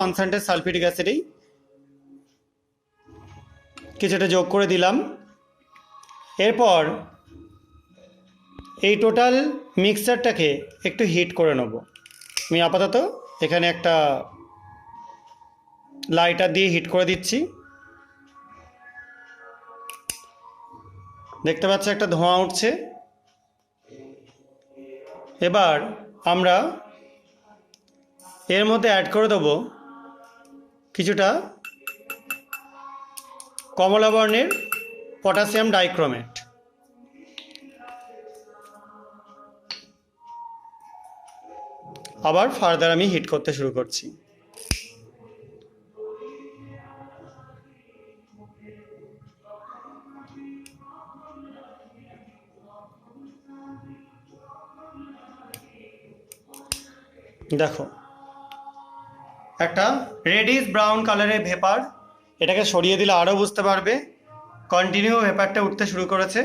Concentrate sulphuric অ্যাসিডেই কিছুটা যোগ করে দিলাম। এরপর এই টোটাল মিক্সচারটাকে একটু হিট করে নেব। আমি আপাতত এখানে একটা লাইটার দিয়ে হিট করে দিচ্ছি। দেখতে পাচ্ছি একটা ধোঁয়া উঠছে। এবার আমরা এর মধ্যে অ্যাড করে দেবো কিছুটা কমলা বর্ণের পটাশিয়াম ডাইক্রোমেট। আবার ফার্দার আমি হিট করতে শুরু করছি। দেখো একটা রেডিশ ব্রাউন কালারের ভেপার, এটাকে সরিয়ে দিলে আরও বুঝতে পারবে কন্টিনিউ ভেপারটা উঠতে শুরু করেছে।